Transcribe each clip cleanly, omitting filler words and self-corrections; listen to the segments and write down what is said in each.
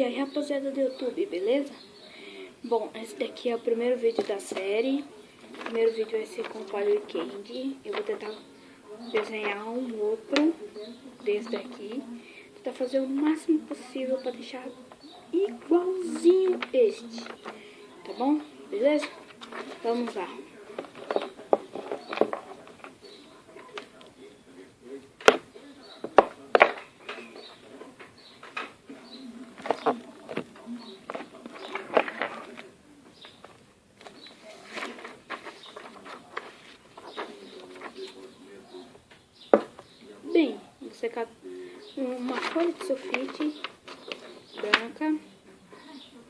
aí, rapaziada do YouTube, beleza? Bom, esse daqui é o primeiro vídeo da série. O primeiro vídeo vai ser com o Padre Candy. Eu vou tentar desenhar um outro desse daqui. Tentar fazer o máximo possível para deixar igualzinho este. Tá bom? Beleza? Vamos lá. Bem, você cata uma folha de sulfite branca.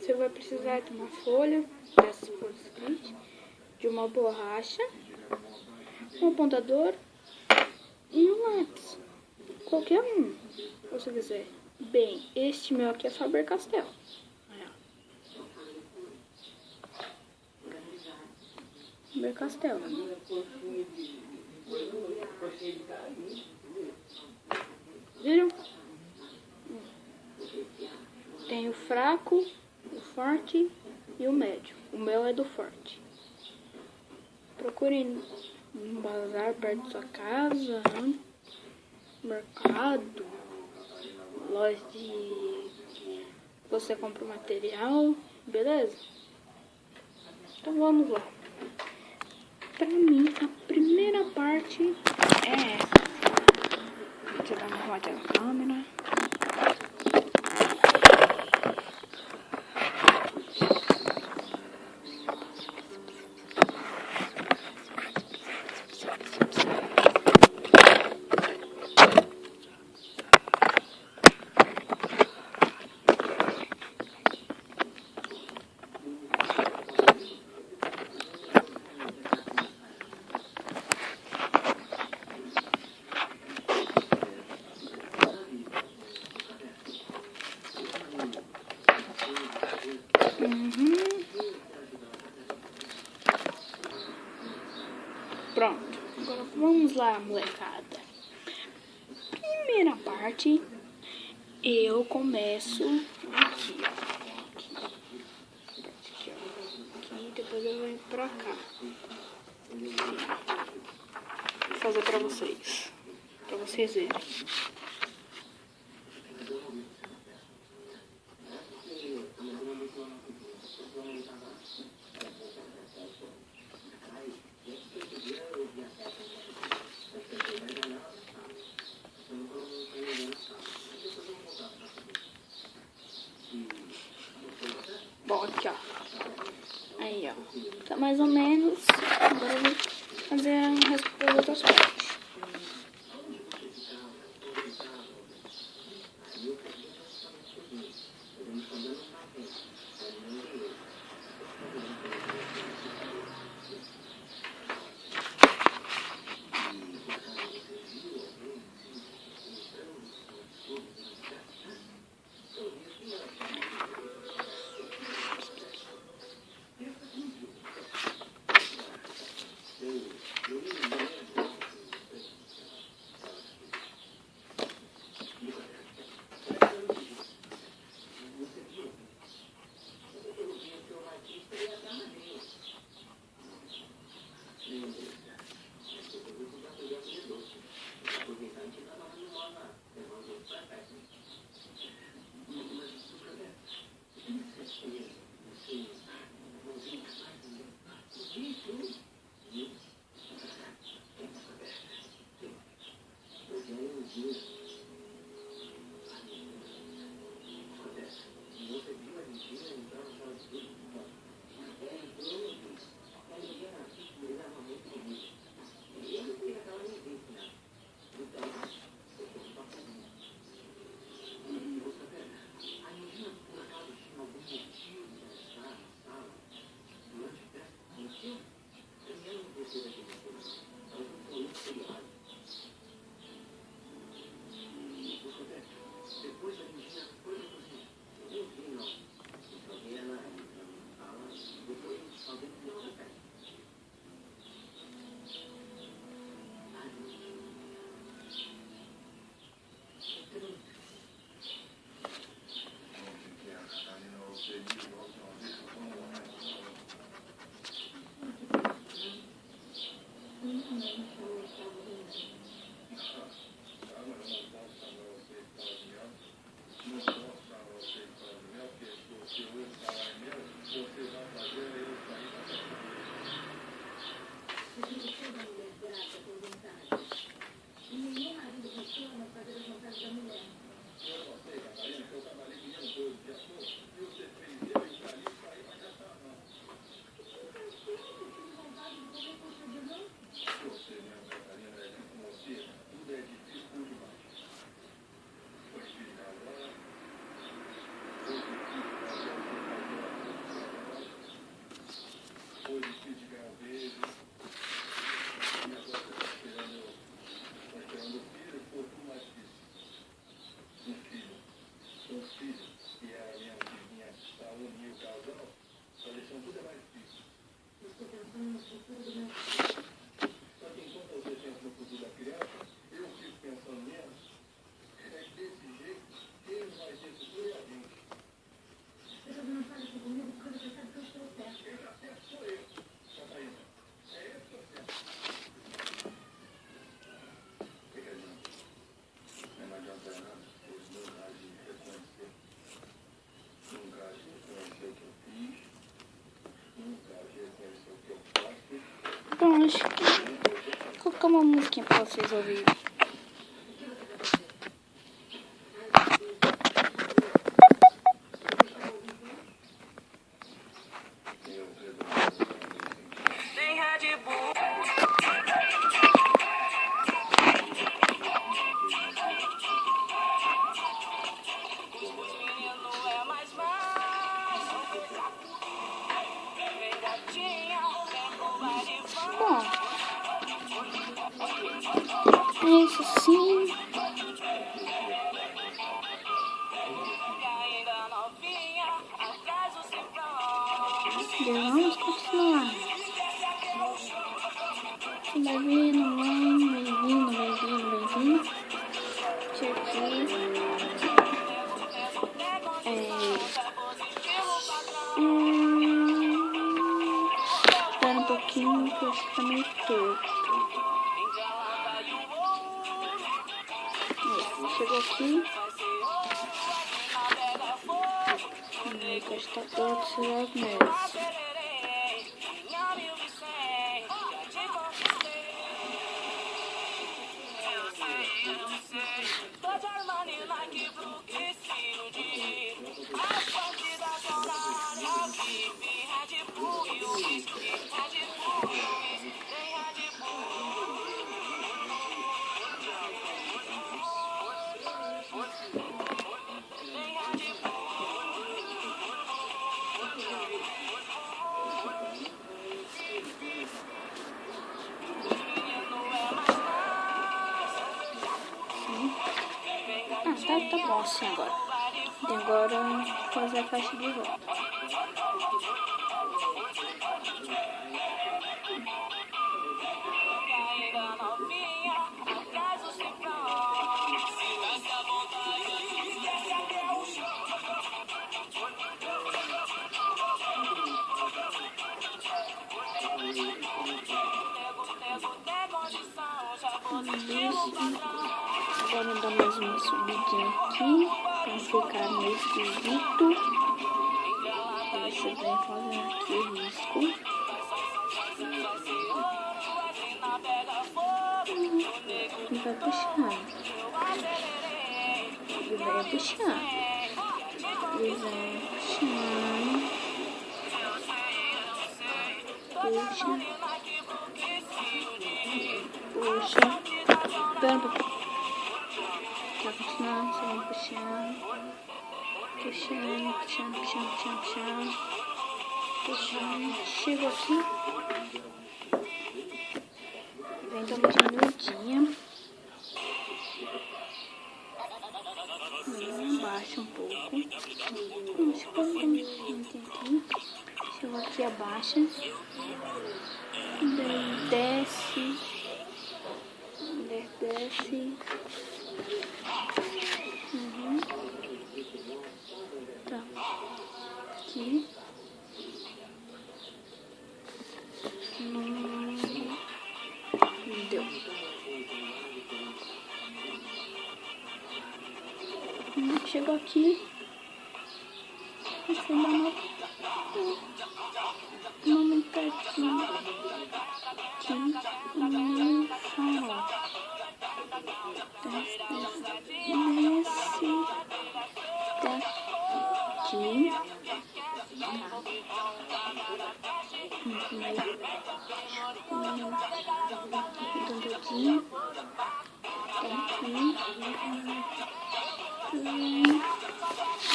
Você vai precisar de uma folha dessas folhas de sulfite, de uma borracha, um apontador e um lápis. Qualquer um, se você quiser. Bem, este meu aqui é Faber-Castell. Faber-Castell. Viram? Tem o fraco, o forte e o médio. O meu é do forte. Procure um bazar perto da sua casa, mercado, loja de... você compra o material, beleza? Então vamos lá. Pra mim, a primeira parte é essa. Deixa eu dar uma arrumadinha na câmera. Pronto, agora vamos lá, molecada. Primeira parte, eu começo aqui, ó. Aqui, depois eu venho pra cá. Vou fazer pra vocês verem. Bom, aqui, ó. Aí, ó. Tá mais ou menos. Agora eu vou fazer o resto das outras partes. Bom, acho que vou colocar uma musiquinha pra vocês ouvirem. Bom, é isso sim. Vamos continuar. Vai vir, não vai vir. Deixa aqui. Espera um pouquinho que eu acho que tá meio torto. Chegou aqui. Que está torto, será mesmo. Tá bom assim agora. E agora fazer a caixa de volta. Agora dá mais uma subidinha aqui, pra ficar meio esquisito. Você vem fazendo aqui o risco. E vai puxar. E vai puxar. E vai puxar. Puxa. Puxa. Espera um pouquinho. Vai continuar, você vai puxando. Puxando. Chegou aqui. Vem dar uma diminuidinha. Abaixa um pouco. Chegou aqui, abaixa. Daí desce. Desce. Tá. Aqui. Deu. Chegou aqui. Você dá uma aumentadinha. Aqui. Farol. Desce. Daqui. Redondadinho. Daqui.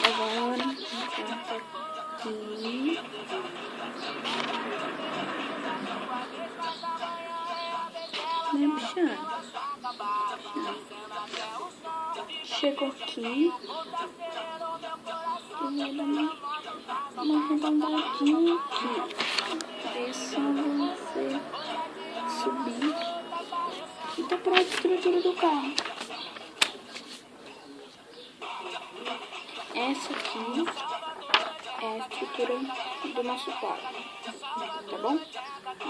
Agora aqui. Vem puxando. Chegou aqui. Eu vou dar uma arredondadinha aqui. É só você subir e tá pronta a estrutura do carro. Essa aqui é a estrutura do nosso carro, tá bom?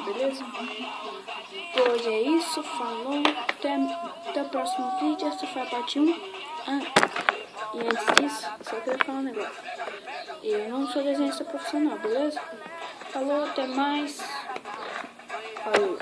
Beleza? Por hoje é isso, falou, até o próximo vídeo. Essa foi a parte 1. E antes disso, só queria falar um negócio. Eu não sou desenhista profissional, beleza? Falou, até mais. Falou.